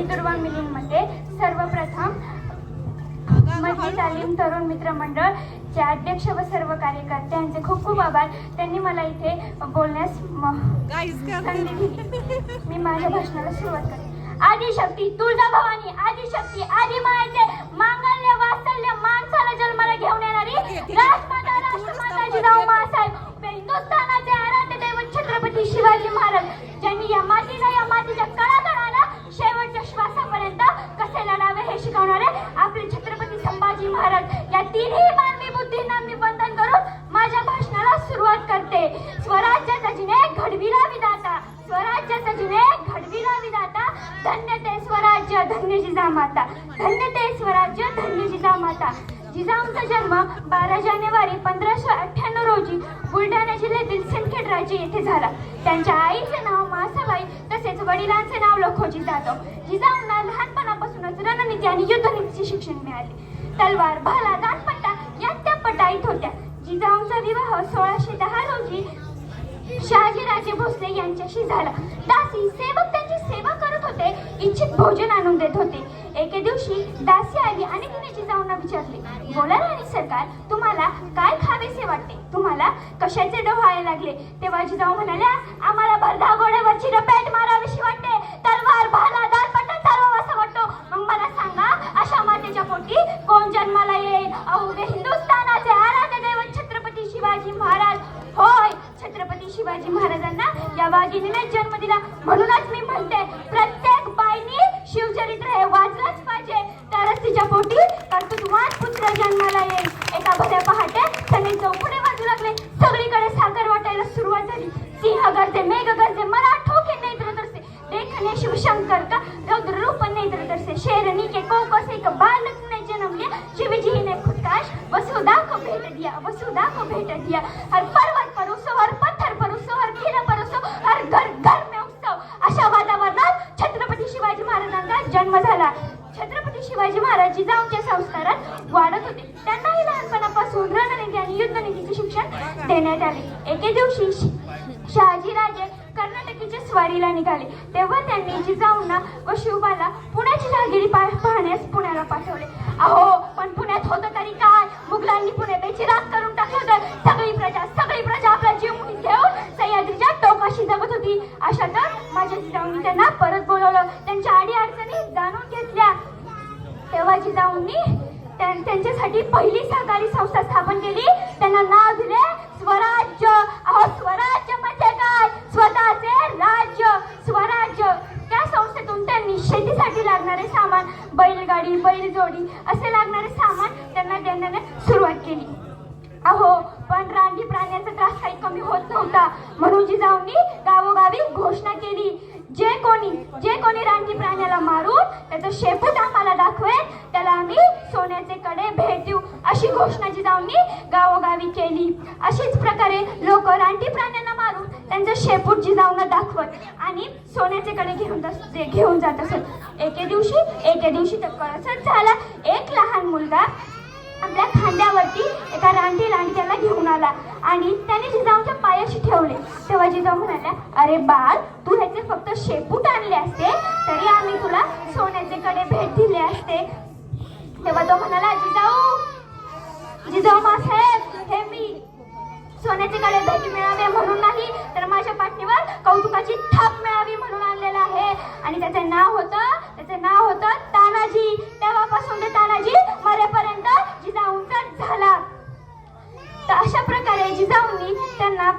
मी दुर्वा मिलिंदमध्ये सर्वप्रथम मधली तालीम तरुण मित्र मंडळ चे अध्यक्ष व सर्व कार्यकर्ते यांचे खूप खूप आभार. त्यांनी मला इथे बोलण्यास संधी दिली. मी माझ्या भाषणाला सुरुवात करते. आदिशक्ती तुळजाभवानी, आदिशक्ती आदि मायेचे मांगल्य वात्सल्य माणसाला जन्माला घेऊन येणारी राजमाता राष्ट्रमाता जिजाऊ माँसाहेब हिंदुस्थानाचे आराध्य दैवत छत्रपती शिवाजी महाराज, ज्यांनी या मातीला या मातीच्या कणाकणाला शेवटच्या श्वासापर्यंत कसे लढावे हे शिकवणारे आपले छत्रपती संभाजी महाराज, या तिन्ही मानवी बुद्धींना मी वंदन करून माझ्या भाषणाला सुरुवात करते. स्वराज्याचा जिने घडविला विधाता, स्वराज्याचा जिने घडविला विधाता, धन्य ते स्वराज्य धन्य जिजामाता, धन्य ते स्वराज्य धन्य जिजामाता. जिजाऊंचा जन्म 12 जानेवारी 1598 रोजी बुलढाणा जिल्ह्यातील सिंदखेड राज्य येथे झाला. त्यांच्या आईचे नाव मासाबाई तसेच वडिलांचे नाव लखोजी जाधव. जिजाऊंना लहानपणापासूनच रणनीती आणि युद्धनीतीचे शिक्षण मिळाले. तलवार, भाला, दांडपट्टा यात त्या पटाईत होत्या. जिजाऊंचा विवाह 1610 रोजी शहाजीराजे भोसले यांच्याशी झाला. दासी सेवक त्यांची सेवा करत होते, इच्छित भोजन आणून देत होते. एके दिवशी दासी आली आणि तिने जिजाऊंना विचारले, बोला राणी सरकार, तुम्हाला काय खावेसे वाटते? तुम्हाला कशाचे डोहाळे लागले? तेव्हा जिजाऊ म्हणाल्या, आम्हाला भरधा घोड्यावरची रपेट मारावीशी वाटते, तलवार, भाला, दांडपट्टा चालवावासा वाटतो. मग मला सांगा, अशा मातेच्या पोटी कोण जन्माला येईल? अवघे हिंदुस्थानाचे आराध्य दैवत छत्रपती शिवाजी महाराज. होय, छत्रपती शिवाजी महाराजांना या वाघिणीने जन्म दिला. म्हणूनच मी म्हणते, प्रत्येक बाईनी शिवचरित्र हे वाचलंच पाहिजे, तरच तिच्या पोटी कर्तृत्ववान पुत्र जन्माला येईल. एका भल्या पहाटे सगळे चौफुले वाजू लागले. सगळीकडे साखर वाटायला सुरुवात झाली. सिंह गरजे, मेघ गरजे, मला ठोके नेत्र तरसे, देखने शिवशंकर का रौद्र रूप नेत्र तरसे, शेरनी के कोकस एक बालक ने जन्म लिया, शिवजी ने खुदकाश वसुधा को भेंट दिया, वसुधा को भेंट दिया. हर पर्वत पर उत्सव, हर पत्थर पर उत्सव, हर खिला पर उत्सव, हर घर घर में उत्सव. अशा वातावरणात छत्रपती शिवाजी महाराजांचा जन्म झाला. छत्रपती शिवाजी महाराज जिजाऊंच्या संस्कारात वाढत होते. त्यांनाही लहानपणापासून रणनीती आणि युद्धनीतीचे शिक्षण देण्यात आले. एके दिवशी शहाजीराजे कर्नाटकीच्या स्वारीला निघाले. तेव्हा त्यांनी जिजाऊंना व शिवबाला पुण्याची जहागिरी पाहण्यास पुण्याला पाठवले. अहो, पण पुण्यात होतं तरी काय? मुघलांनी पुणे बेचिराख करून टाकलं होतं. सगळी प्रजा आपला जीव मुठीत घेऊन सह्याद्रीच्या टोकाशी जगत होती. अशातच माझ्या जिजाऊंनी त्यांना परत बोलवलं, त्यांच्या अडी अडचणी जाणून घेतल्या. तेव्हा जिजाऊंनी त्यांच्यासाठी पहिली सहकारी संस्था स्थापन केली. त्यांना नाव दिले स्वराज्य. अहो, स्वराज्य म्हणजे काय? स्वतःचे राज्य, स्वराज्य. त्या संस्थेतून त्यांनी शेतीसाठी लागणारे सामान, बैलगाडी, बैलजोडी असे लागणारे सामान त्यांना देण्यास सुरुवात केली. अहो, पण रानटी प्राण्याचा त्रास काही कमी होत नव्हता. म्हणून जिजाऊंनी गावोगावी घोषणा केली, जे कोणी रानटी प्राण्याला मारून त्याचं शेपूट आम्हाला दाखवेल, त्याला आम्ही सोन्याचे कडे भेट देऊ, अशी घोषणा जिजाऊंनी गावोगावी केली. अशीच प्रकारे लोक रानटी प्राण्यांना मारून त्यांचं शेपूट जिजाऊंना दाखवत आणि सोन्याचे कडे घेऊन जात असत. एके दिवशी तर कसंच झाला, एक लहान मुलगा आपल्या खांद्यावरती एका रानटी लांडग्याला घेऊन आला आणि त्याने जिजाऊंच्या पायाशी ठेवले. तेव्हा जिजाऊ म्हणाल्या, अरे बाळ, तू ह्याचे फक्त शेपूट आणले असते तरी आम्ही तुला सोन्याचे कडे भेट दिले असते. तेव्हा तो म्हणाला, जिजाऊ माँसाहेब, हे मी सोन्याचे कडे भेट मिळावे म्हणून नाही, तर माझ्या पाठीवर कौतुकाची थाप मिळावी म्हणून आणलेला आहे. आणि त्याचे नाव होतं तानाजी. तेव्हापासून ते तानाजी मरेपर्यंत जिजाऊंचाच झाला. तर अशा प्रकारे जिजाऊंनी त्यांना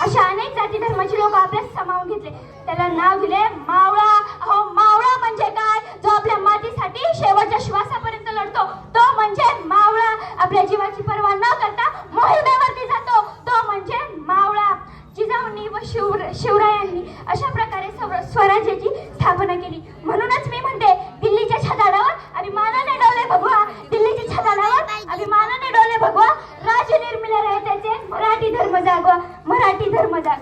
अशा अनेक जाती धर्माची लोक आपल्यात सामावून घेतले. त्याला नाव दिले मावळा. अहो, मावळा म्हणजे काय? जो आपल्या मातीसाठी शेवटच्या श्वासापर्यंत लढतो, तो म्हणजे मावळा. आपल्या जीवाची पर्वा न करता मोहिमेवरती जातो, तो म्हणजे मावळा. जिजाऊंनी व शिवरायांनी अशा प्रकारे स्वराज्याची स्थापना केली. म्हणूनच मी म्हणते, दिल्लीच्या छताडावर अभिमानाने डोले भगवा, दिल्लीच्या छताडावर अभिमानाने डोले भगवा. राज निर्मिला रहे त्याचे मराठी धर्म जागवा, मराठी धर्म जाग.